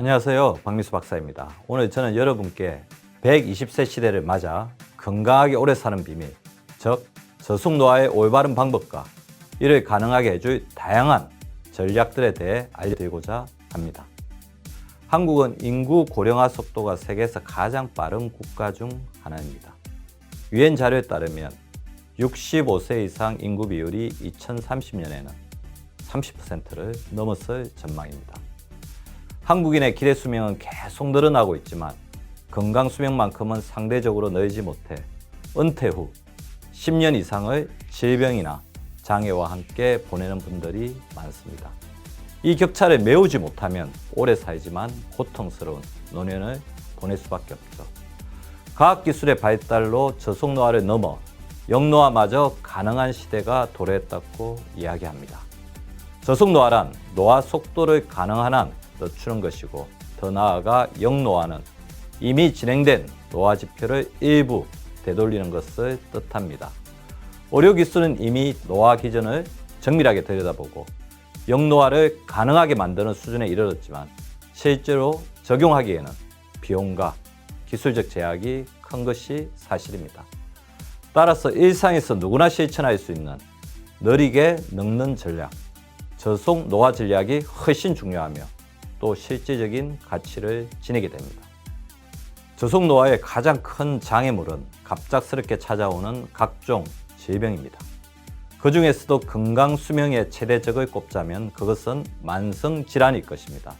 안녕하세요. 박미수 박사입니다. 오늘 저는 여러분께 120세 시대를 맞아 건강하게 오래 사는 비밀, 즉 저속노화의 올바른 방법과 이를 가능하게 해줄 다양한 전략들에 대해 알려드리고자 합니다. 한국은 인구 고령화 속도가 세계에서 가장 빠른 국가 중 하나입니다. 유엔 자료에 따르면 65세 이상 인구 비율이 2030년에는 30%를 넘어설 전망입니다. 한국인의 기대 수명은 계속 늘어나고 있지만 건강 수명만큼은 상대적으로 늘지 못해 은퇴 후 10년 이상을 질병이나 장애와 함께 보내는 분들이 많습니다. 이 격차를 메우지 못하면 오래 살지만 고통스러운 노년을 보낼 수밖에 없죠. 과학기술의 발달로 저속노화를 넘어 역노화마저 가능한 시대가 도래했다고 이야기합니다. 저속노화란 노화 속도를 가능한 한 늦추는 것이고, 더 나아가 역노화는 이미 진행된 노화 지표를 일부 되돌리는 것을 뜻합니다. 의료기술은 이미 노화 기전을 정밀하게 들여다보고 역노화를 가능하게 만드는 수준에 이르렀지만 실제로 적용하기에는 비용과 기술적 제약이 큰 것이 사실입니다. 따라서 일상에서 누구나 실천할 수 있는 느리게 늙는 전략, 저속 노화 전략이 훨씬 중요하며 또 실질적인 가치를 지니게 됩니다. 저속 노화의 가장 큰 장애물은 갑작스럽게 찾아오는 각종 질병입니다. 그 중에서도 건강 수명의 최대적을 꼽자면 그것은 만성질환일 것입니다.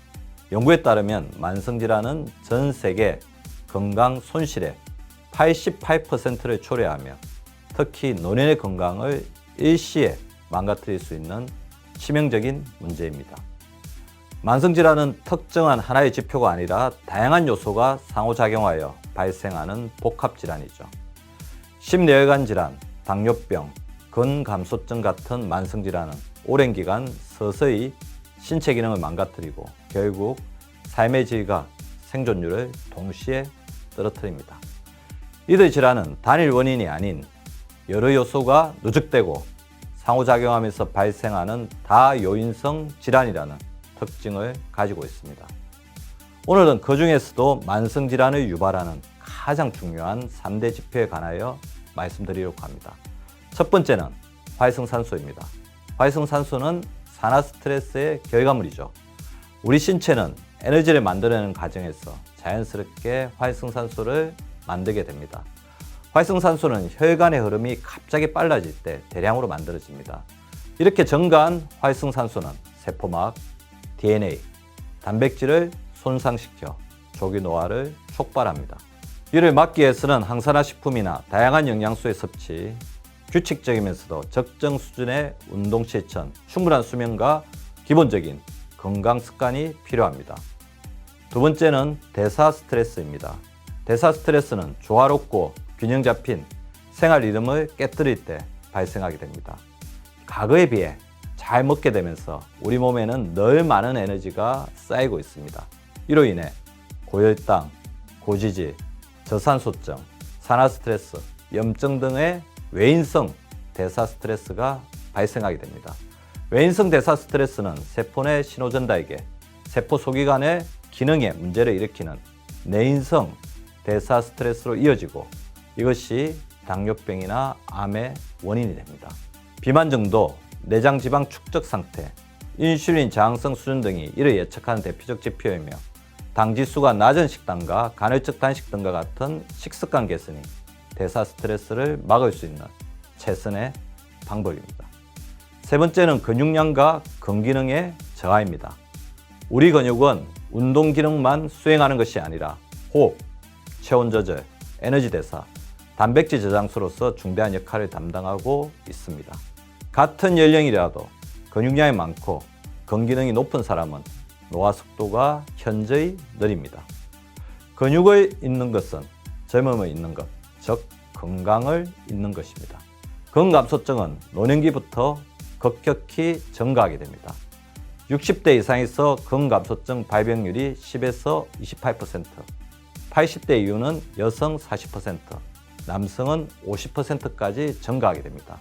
연구에 따르면 만성질환은 전 세계 건강 손실의 88%를 초래하며 특히 노년의 건강을 일시에 망가뜨릴 수 있는 치명적인 문제입니다. 만성질환은 특정한 하나의 지표가 아니라 다양한 요소가 상호작용하여 발생하는 복합질환이죠. 심뇌혈관 질환, 당뇨병, 근감소증 같은 만성질환은 오랜 기간 서서히 신체 기능을 망가뜨리고 결국 삶의 질과 생존율을 동시에 떨어뜨립니다. 이들 질환은 단일 원인이 아닌 여러 요소가 누적되고 상호작용하면서 발생하는 다요인성 질환이라는 특징을 가지고 있습니다. 오늘은 그 중에서도 만성질환을 유발하는 가장 중요한 3대 지표에 관하여 말씀드리려고 합니다. 첫 번째는 활성산소입니다. 활성산소는 산화 스트레스의 결과물이죠. 우리 신체는 에너지를 만들어내는 과정에서 자연스럽게 활성산소를 만들게 됩니다. 활성산소는 혈관의 흐름이 갑자기 빨라질 때 대량으로 만들어집니다. 이렇게 증가한 활성산소는 세포막, DNA, 단백질을 손상시켜 조기 노화를 촉발합니다. 이를 막기 위해서는 항산화 식품이나 다양한 영양소의 섭취, 규칙적이면서도 적정 수준의 운동 실천, 충분한 수면과 기본적인 건강 습관이 필요합니다. 두 번째는 대사 스트레스입니다. 대사 스트레스는 조화롭고 균형 잡힌 생활 리듬을 깨뜨릴 때 발생하게 됩니다. 과거에 비해 잘 먹게 되면서 우리 몸에는 늘 많은 에너지가 쌓이고 있습니다. 이로 인해 고혈당, 고지질, 저산소증, 산화 스트레스, 염증 등의 외인성 대사 스트레스가 발생하게 됩니다. 외인성 대사 스트레스는 세포 내 신호 전달계, 세포 소기관의 기능에 문제를 일으키는 내인성 대사 스트레스로 이어지고 이것이 당뇨병이나 암의 원인이 됩니다. 비만 정도, 내장 지방 축적 상태, 인슐린 저항성 수준 등이 이를 예측하는 대표적 지표이며 당지수가 낮은 식단과 간헐적 단식 등과 같은 식습관 개선이 대사 스트레스를 막을 수 있는 최선의 방법입니다. 세 번째는 근육량과 근기능의 저하입니다. 우리 근육은 운동 기능만 수행하는 것이 아니라 호흡, 체온 조절, 에너지 대사, 단백질 저장소로서 중대한 역할을 담당하고 있습니다. 같은 연령이라도 근육량이 많고 근기능이 높은 사람은 노화 속도가 현저히 느립니다. 근육을 잇는 것은 젊음을 잇는 것, 즉 건강을 잇는 것입니다. 근감소증은 노년기부터 급격히 증가하게 됩니다. 60대 이상에서 근감소증 발병률이 10에서 28%, 80대 이후는 여성 40%, 남성은 50%까지 증가하게 됩니다.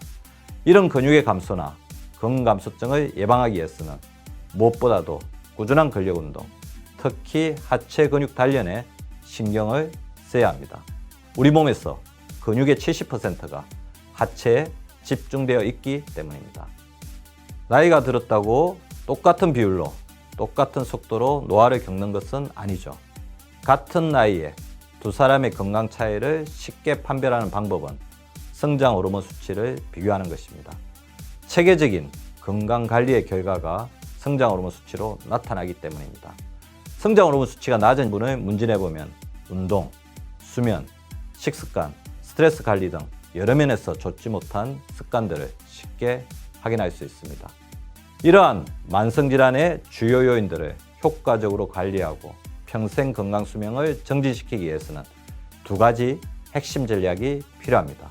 이런 근육의 감소나 근감소증을 예방하기 위해서는 무엇보다도 꾸준한 근력운동, 특히 하체 근육 단련에 신경을 써야 합니다. 우리 몸에서 근육의 70%가 하체에 집중되어 있기 때문입니다. 나이가 들었다고 똑같은 비율로 똑같은 속도로 노화를 겪는 것은 아니죠. 같은 나이에 두 사람의 건강 차이를 쉽게 판별하는 방법은 성장 호르몬 수치를 비교하는 것입니다. 체계적인 건강 관리의 결과가 성장 호르몬 수치로 나타나기 때문입니다. 성장 호르몬 수치가 낮은 분을 문진해 보면 운동, 수면, 식습관, 스트레스 관리 등 여러 면에서 좋지 못한 습관들을 쉽게 확인할 수 있습니다. 이러한 만성질환의 주요 요인들을 효과적으로 관리하고 평생 건강 수명을 정진시키기 위해서는 두 가지 핵심 전략이 필요합니다.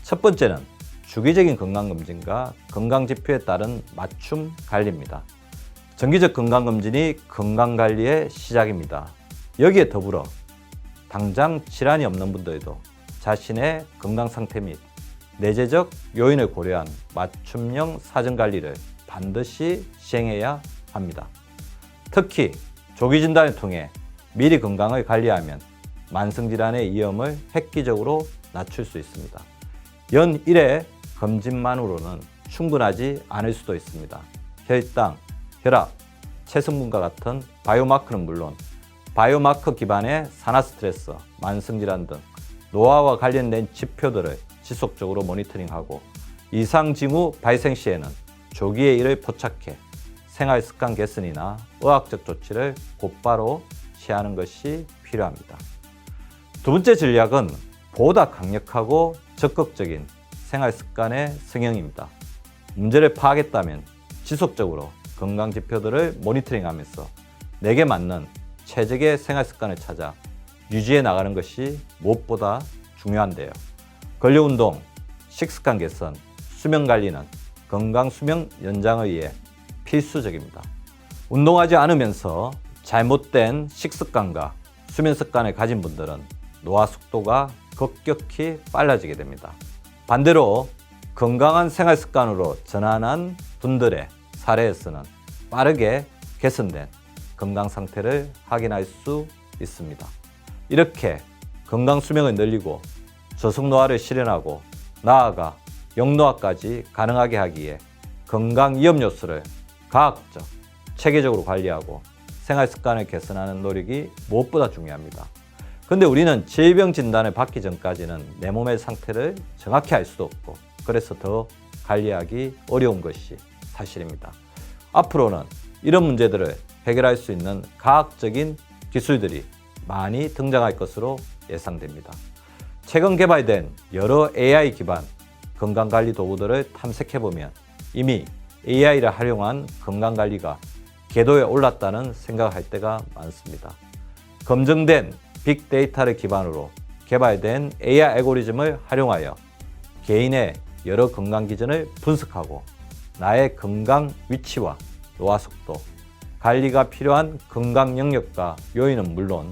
첫 번째는 주기적인 건강검진과 건강지표에 따른 맞춤 관리입니다. 정기적 건강검진이 건강관리의 시작입니다. 여기에 더불어 당장 질환이 없는 분들도 자신의 건강 상태 및 내재적 요인을 고려한 맞춤형 사전관리를 반드시 시행해야 합니다. 특히 조기 진단을 통해 미리 건강을 관리하면 만성질환의 위험을 획기적으로 낮출 수 있습니다. 연 1회 검진만으로는 충분하지 않을 수도 있습니다. 혈당, 혈압, 체성분과 같은 바이오마커는 물론 바이오마커 기반의 산화스트레스, 만성질환 등 노화와 관련된 지표들을 지속적으로 모니터링하고 이상 징후 발생 시에는 조기에 이를 포착해 생활습관 개선이나 의학적 조치를 곧바로 취하는 것이 필요합니다. 두 번째 전략은 보다 강력하고 적극적인 생활습관의 성형입니다. 문제를 파악했다면 지속적으로 건강 지표들을 모니터링하면서 내게 맞는 최적의 생활습관을 찾아 유지해 나가는 것이 무엇보다 중요한데요. 근력운동, 식습관 개선, 수면관리는 건강 수명 연장을 위해 필수적입니다. 운동하지 않으면서 잘못된 식습관과 수면 습관을 가진 분들은 노화 속도가 급격히 빨라지게 됩니다. 반대로 건강한 생활 습관으로 전환한 분들의 사례에서는 빠르게 개선된 건강 상태를 확인할 수 있습니다. 이렇게 건강 수명을 늘리고 저속 노화를 실현하고 나아가 영노화까지 가능하게 하기에 건강 위험 요소를 과학적, 체계적으로 관리하고 생활 습관을 개선하는 노력이 무엇보다 중요합니다. 근데 우리는 질병 진단을 받기 전까지는 내 몸의 상태를 정확히 알 수도 없고 그래서 더 관리하기 어려운 것이 사실입니다. 앞으로는 이런 문제들을 해결할 수 있는 과학적인 기술들이 많이 등장할 것으로 예상됩니다. 최근 개발된 여러 AI 기반 건강관리 도구들을 탐색해보면 이미 AI를 활용한 건강관리가 궤도에 올랐다는 생각할 때가 많습니다. 검증된 빅데이터를 기반으로 개발된 AI 알고리즘을 활용하여 개인의 여러 건강 기전을 분석하고 나의 건강 위치와 노화 속도, 관리가 필요한 건강 영역과 요인은 물론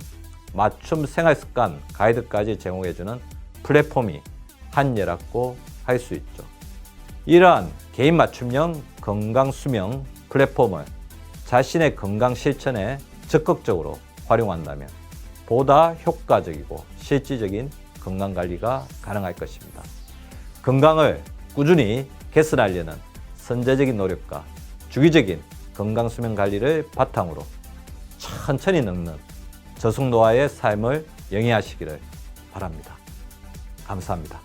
맞춤 생활습관 가이드까지 제공해주는 플랫폼이 한예라고 할 수 있죠. 이러한 개인 맞춤형 건강 수명 플랫폼을 자신의 건강 실천에 적극적으로 활용한다면 보다 효과적이고 실질적인 건강관리가 가능할 것입니다. 건강을 꾸준히 개선하려는 선제적인 노력과 주기적인 건강수면관리를 바탕으로 천천히 늙는 저속노화의 삶을 영위하시기를 바랍니다. 감사합니다.